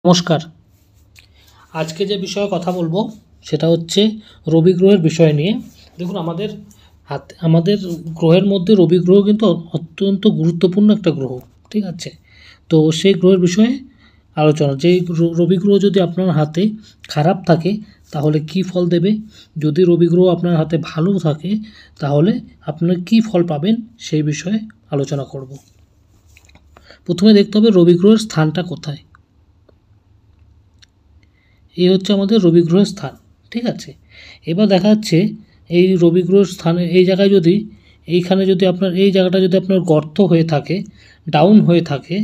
নমস্কার। আজকে যে বিষয়ে কথা বলবো সেটা হচ্ছে রবি গ্রহের বিষয় নিয়ে। দেখুন, আমাদের গ্রহের মধ্যে রবি গ্রহ কিন্তু অত্যন্ত গুরুত্বপূর্ণ একটা গ্রহ। ঠিক আছে, তো সেই গ্রহের বিষয়ে আলোচনা। যেই রবি গ্রহ যদি আপনার হাতে খারাপ থাকে তাহলে কি ফল দেবে, যদি রবি গ্রহ আপনার হাতে ভালো থাকে তাহলে আপনার কি ফল পাবেন সেই বিষয়ে আলোচনা করব। প্রথমে দেখতে হবে রবি গ্রহের স্থানটা কোথায়। এই হচ্ছে আমাদের রবি গ্রহের স্থান। ঠিক আছে, এবার দেখা যাচ্ছে এই রবি গ্রহের স্থানে এই জায়গায় যদি এইখানে যদি আপনার এই জায়গাটা যদি আপনার গর্ত হয়ে থাকে, ডাউন হয়ে থাকে,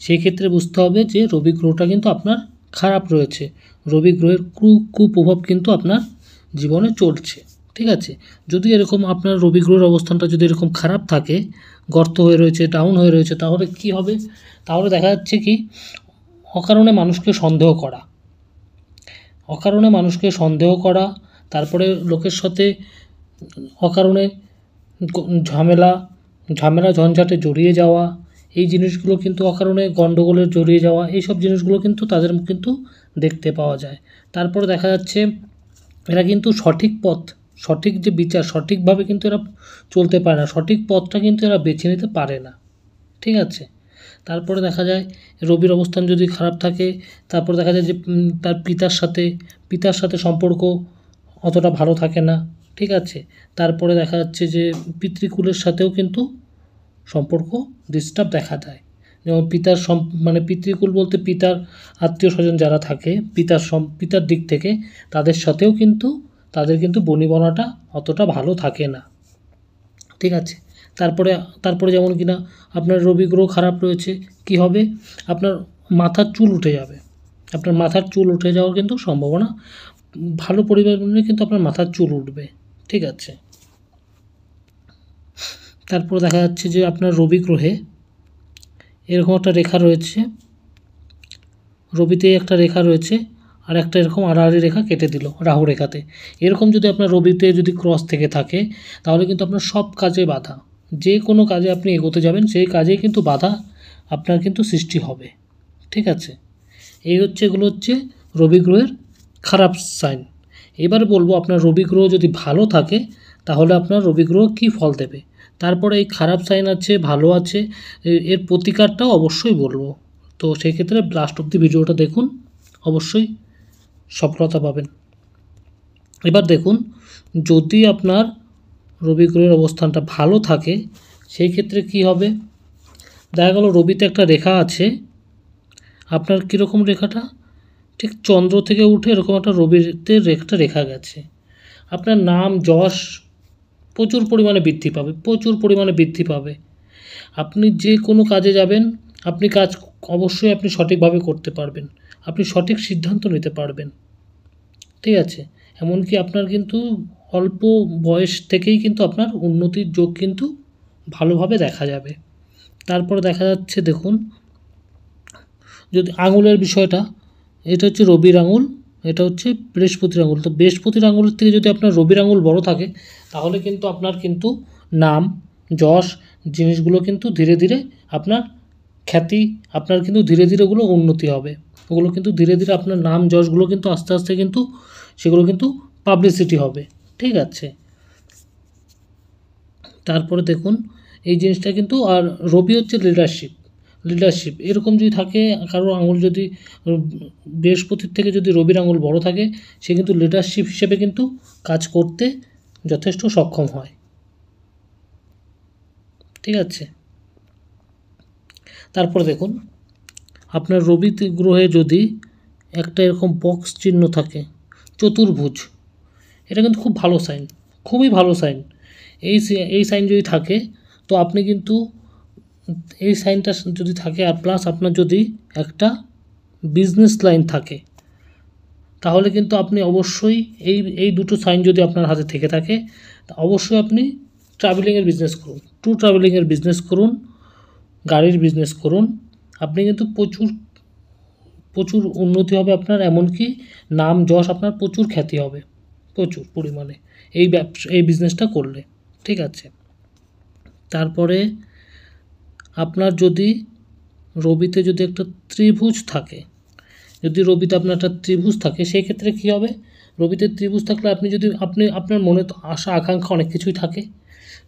সেই ক্ষেত্রে বুঝতে হবে যে রবি গ্রহটা কিন্তু আপনার খারাপ রয়েছে। রবি গ্রহের কুপ্রভাব কিন্তু আপনার জীবনে চলছে। ঠিক আছে, যদি এরকম আপনার রবি গ্রহের অবস্থানটা যদি এরকম খারাপ থাকে, গর্ত হয়ে রয়েছে, ডাউন হয়ে রয়েছে, তাহলে কি হবে? তাহলে দেখা যাচ্ছে কি অকারণে মানুষকে সন্দেহ করা, তারপরে লোকের সাথে অকারণে ঝামেলা ঝঞ্ঝাটে জড়িয়ে যাওয়া, এই জিনিসগুলো কিন্তু অকারণে গণ্ডগোলে জড়িয়ে যাওয়া, এইসব জিনিসগুলো কিন্তু তাদের কিন্তু দেখতে পাওয়া যায়। তারপরে দেখা যাচ্ছে এরা কিন্তু সঠিক যে বিচার, সঠিকভাবে কিন্তু এরা চলতে পারে না, সঠিক পথটা কিন্তু এরা বেছে নিতে পারে না। ঠিক আছে, তারপরে দেখা যায় রবির অবস্থান যদি খারাপ থাকে, তারপর দেখা যায় যে তার পিতার সাথে সম্পর্ক অতটা ভালো থাকে না। ঠিক আছে, তারপরে দেখা যাচ্ছে যে পিতৃকুলের সাথেও কিন্তু সম্পর্ক ডিস্টার্ব দেখা দেয়। যেমন পিতৃকুল বলতে পিতার আত্মীয় স্বজন যারা থাকে পিতার দিক থেকে, তাদের কিন্তু বনিবনাটা অতটা ভালো থাকে না। ঠিক আছে, তারপরে যেমন কিনা আপনার রবি গ্রহ খারাপ রয়েছে, কি হবে? আপনার মাথার চুল উঠে যাবে। আপনার মাথার চুল উঠে যাওয়ার কিন্তু সম্ভাবনা, ভালো পরিবার মিলে কিন্তু আপনার মাথার চুল উঠবে। ঠিক আছে, তারপর দেখা যাচ্ছে যে আপনার রবি গ্রহে এরকম একটা রেখা রয়েছে, রবিতে একটা রেখা রয়েছে, আর একটা এরকম আড়াআড়ি রেখা কেটে দিল রাহু রেখাতে। এরকম যদি আপনার রবিতে যদি ক্রস থেকে থাকে তাহলে কিন্তু আপনার সব কাজে বাধা, যে কোনো কাজে আপনি এগোতে যাবেন সেই কাজেই কিন্তু বাধা আপনার কিন্তু সৃষ্টি হবে। ঠিক আছে, এগুলো হচ্ছে রবি গ্রহের খারাপ সাইন। এবার বলবো আপনার রবি গ্রহ যদি ভালো থাকে তাহলে আপনার রবি গ্রহ কী ফল দেবে। তারপরে এই খারাপ সাইন আছে, ভালো আছে, এর প্রতিকারটাও অবশ্যই বলবো। তো সেই ক্ষেত্রে লাস্ট অব্দি ভিডিওটা দেখুন, অবশ্যই সফলতা পাবেন। এবার দেখুন, যদি আপনার রবি গ্রহের অবস্থানটা ভালো থাকে সেই ক্ষেত্রে কি হবে? দেখা গেল রবিতে একটা রেখা আছে, আপনার কীরকম রেখাটা, ঠিক চন্দ্র থেকে উঠে এরকম একটা রবিতে একটা রেখা গেছে। আপনার নাম যশ প্রচুর পরিমাণে বৃদ্ধি পাবে। আপনি যে কোনো কাজে যাবেন, অবশ্যই আপনি সঠিকভাবে করতে পারবেন, আপনি সঠিক সিদ্ধান্ত নিতে পারবেন। ঠিক আছে, এমনকি আপনার কিন্তু অল্প বয়স থেকেই কিন্তু আপনার উন্নতির যোগ কিন্তু ভালোভাবে দেখা যাবে। তারপরে দেখা যাচ্ছে দেখুন, যদি আঙুলের বিষয়টা, এটা হচ্ছে রবির আঙুল, এটা হচ্ছে বৃহস্পতির আঙুল। তো বৃহস্পতির আঙুলের থেকে যদি আপনার রবির আঙুল বড় থাকে তাহলে কিন্তু আপনার কিন্তু নাম যশ জিনিসগুলো কিন্তু ধীরে ধীরে আপনার খ্যাতি, আপনার কিন্তু ধীরে ধীরে ওগুলো উন্নতি হবে, ওগুলো কিন্তু ধীরে ধীরে আপনার নাম যশগুলো কিন্তু আস্তে আস্তে কিন্তু সেগুলো কিন্তু পাবলিসিটি হবে। ঠিক আছে, তারপরে দেখুন এই জিনিসটা কিন্তু, আর রবি হচ্ছে লিডারশিপ এরকম যদি থাকে, কারোর আঙুল যদি বৃহস্পতির থেকে যদি রবির আঙুল বড় থাকে, সে কিন্তু লিডারশিপ হিসেবে কিন্তু কাজ করতে যথেষ্ট সক্ষম হয়। ঠিক আছে, তারপর দেখুন আপনার রবি গ্রহে যদি একটা এরকম বক্স চিহ্ন থাকে, চতুর্ভুজ, এটা কিন্তু খুব ভালো সাইন, খুবই ভালো সাইন। এই সাইন যদি থাকে তো আপনি কিন্তু এই সাইনটা যদি থাকে, আর প্লাস আপনার যদি একটা বিজনেস লাইন থাকে তাহলে কিন্তু আপনি অবশ্যই এই দুটো সাইন যদি আপনার হাতে থেকে থাকে অবশ্যই আপনি ট্রাভেলিংয়ের বিজনেস করুন, গাড়ির বিজনেস করুন, আপনি কিন্তু প্রচুর উন্নতি হবে আপনার, এমনকি নাম যশ আপনার প্রচুর খ্যাতি হবে প্রচুর পরিমাণে এই বিজনেসটা করলে। ঠিক আছে, তারপরে আপনার যদি রবিতে যদি একটা ত্রিভুজ থাকে, যদি রবিতে আপনার একটা ত্রিভুজ থাকে সেই ক্ষেত্রে কী হবে, রবিতে ত্রিভুজ থাকলে আপনি আপনার মনে তো আশা আকাঙ্ক্ষা অনেক কিছুই থাকে,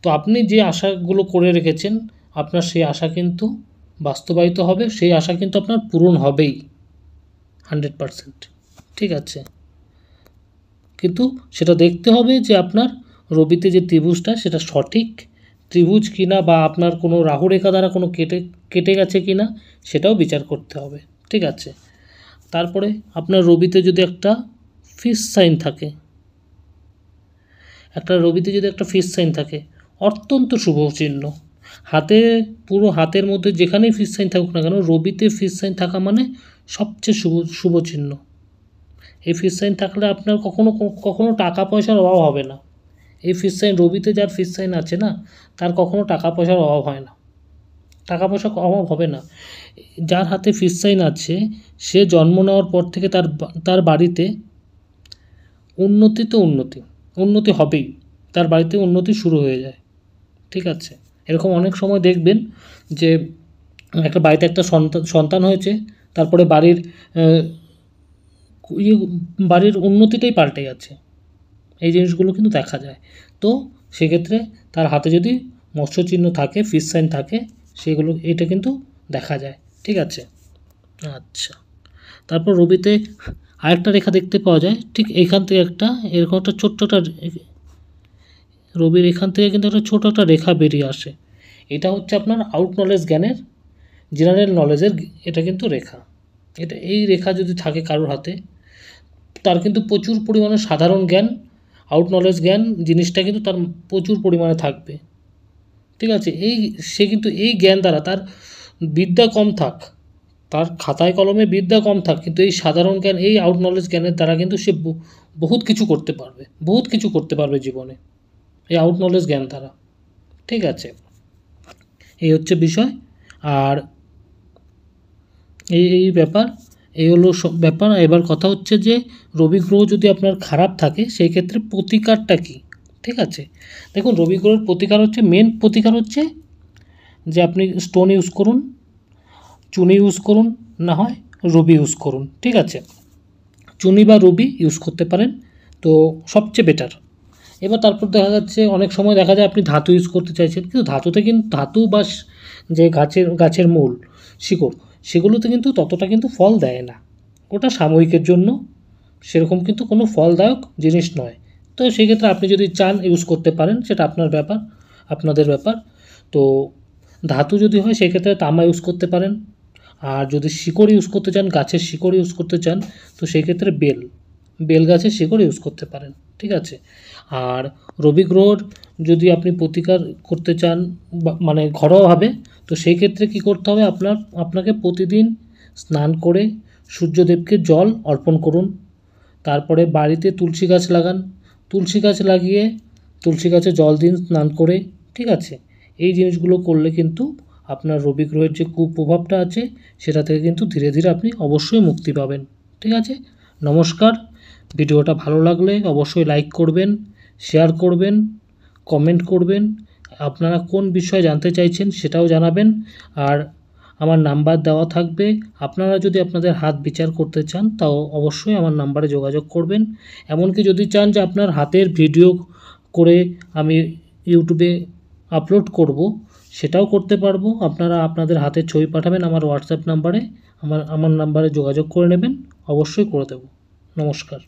তো আপনি যে আশাগুলো করে রেখেছেন আপনার সেই আশা কিন্তু বাস্তবায়িত হবে, সেই আশা কিন্তু আপনার পূরণ হবেই 100%। ঠিক আছে, কিন্তু সেটা দেখতে হবে যে আপনার রবিতে যে ত্রিভুজটা সেটা সঠিক ত্রিভুজ কিনা, বা আপনার কোনো রাহুরেখা দ্বারা কোনো কেটে গেছে কিনা সেটাও বিচার করতে হবে। ঠিক আছে, তারপরে আপনার রবিতে যদি একটা ফিশ সাইন থাকে, ফিশ সাইন থাকে অত্যন্ত শুভ চিহ্ন। পুরো হাতের মধ্যে যেখানেই ফিশ সাইন থাকুক না কেন, রবিতে ফিশ সাইন থাকা মানে সবচেয়ে শুভ চিহ্ন। এই ফিশ সাইন থাকলে আপনার কখনো টাকা পয়সার অভাব হবে না। এই ফিশ সাইন, রবিতে যার ফিশ সাইন আছে না, তার কখনো টাকা পয়সার অভাব হয় না, টাকা পয়সার অভাব হবে না। যার হাতে ফিশ সাইন আছে সে জন্ম নেওয়ার পর থেকে তার বাড়িতে উন্নতি হবেই, তার বাড়িতে উন্নতি শুরু হয়ে যায়। ঠিক আছে, এরকম অনেক সময় দেখবেন যে একটা বাড়িতে একটা সন্তান হয়েছে, তারপরে বাড়ির উন্নতিটাই পাল্টে গেছে, এই জিনিসগুলো কিন্তু দেখা যায়। তো সেক্ষেত্রে তার হাতে যদি মৎস্য চিহ্ন থাকে, ফিশ সাইন থাকে, এটা কিন্তু দেখা যায়। ঠিক আছে, আচ্ছা, তারপর রবিতে আরেকটা রেখা দেখতে পাওয়া যায়, ঠিক এইখান থেকে এরকম একটা ছোট্ট একটা রবির এখান থেকে কিন্তু একটা ছোটো একটা রেখা বেরিয়ে আসে। এটা হচ্ছে আপনার আউট নলেজ জ্ঞানের, জেনারেল নলেজের এটা কিন্তু রেখা। এই রেখা যদি থাকে কারোর হাতে, তার কিন্তু প্রচুর পরিমাণে সাধারণ জ্ঞান, আউট নলেজ জ্ঞান জিনিসটা কিন্তু তার প্রচুর পরিমাণে থাকবে। ঠিক আছে, সে কিন্তু এই জ্ঞান দ্বারা তার বিদ্যা কম থাক, তার খাতায় কলমে বিদ্যা কম থাক, কিন্তু এই সাধারণ জ্ঞান, এই আউট নলেজ জ্ঞানের দ্বারা কিন্তু সে বহুত কিছু করতে পারবে জীবনে, এই আউট নলেজ জ্ঞান দ্বারা। ঠিক আছে, এই হচ্ছে বিষয়। আর এই ব্যাপার, এই হলো ব্যাপার। এবার কথা হচ্ছে যে রবি গ্রহ যদি আপনার খারাপ থাকে সেই ক্ষেত্রে প্রতিকারটা কী। ঠিক আছে, দেখুন রবি গ্রহের মেন প্রতিকার হচ্ছে যে আপনি স্টোন ইউজ করুন, চুনি ইউজ করুন, না হয় রবি ইউজ করুন। ঠিক আছে, চুনি বা রবি ইউজ করতে পারেন, তো সবচেয়ে বেটার। এবার তারপর দেখা যাচ্ছে অনেক সময় দেখা যায় আপনি ধাতু ইউজ করতে চাইছেন, কিন্তু ধাতু বা যে গাছের মূল শিকড়, সেগুলোতে কিন্তু ততটা কিন্তু ফল দেয় না, ওটা সাময়িকের জন্য, সেরকম কিন্তু কোনো ফলদায়ক জিনিস নয়। তো সেক্ষেত্রে আপনি যদি চান ইউজ করতে পারেন, সেটা আপনাদের ব্যাপার। তো ধাতু যদি হয় সেক্ষেত্রে তামা ইউজ করতে পারেন, আর যদি শিকড় ইউজ করতে চান, গাছের শিকড় ইউজ করতে চান, তো সেই ক্ষেত্রে বেল গাছের শিকড় ইউজ করতে পারেন। ঠিক আছে, আর রবি গ্রহর যদি আপনি প্রতিকার করতে চান মানে ঘরোয়াভাবে, তো সেই ক্ষেত্রে কী করতে হবে, আপনাকে প্রতিদিন স্নান করে সূর্যদেবকে জল অর্পণ করুন। তারপরে বাড়িতে তুলসী গাছ লাগান, তুলসী গাছ লাগিয়ে তুলসী গাছে জল দিন স্নান করে। ঠিক আছে, এই জিনিসগুলো করলে কিন্তু আপনার রবি গ্রহের যে কুপ্রভাবটা আছে সেটা থেকে কিন্তু ধীরে ধীরে আপনি অবশ্যই মুক্তি পাবেন। ঠিক আছে, নমস্কার। ভিডিওটা ভালো লাগলে অবশ্যই লাইক করবেন, শেয়ার করবেন, কমেন্ট করবেন, আপনারা কোন বিষয় জানতে চাইছেন সেটাও জানাবেন। আর আমার নাম্বার দেওয়া থাকবে, আপনারা যদি আপনাদের হাত বিচার করতে চান তাও অবশ্যই আমার নাম্বারে যোগাযোগ করবেন। এমনকি যদি চান যে আপনার হাতের ভিডিও করে আমি ইউটিউবে আপলোড করব, সেটাও করতে পারবো। আপনারা আপনাদের হাতের ছবি পাঠাবেন আমার হোয়াটসঅ্যাপ নাম্বারে, আমার নাম্বারে যোগাযোগ করে নেবেন, অবশ্যই করে দেব। নমস্কার।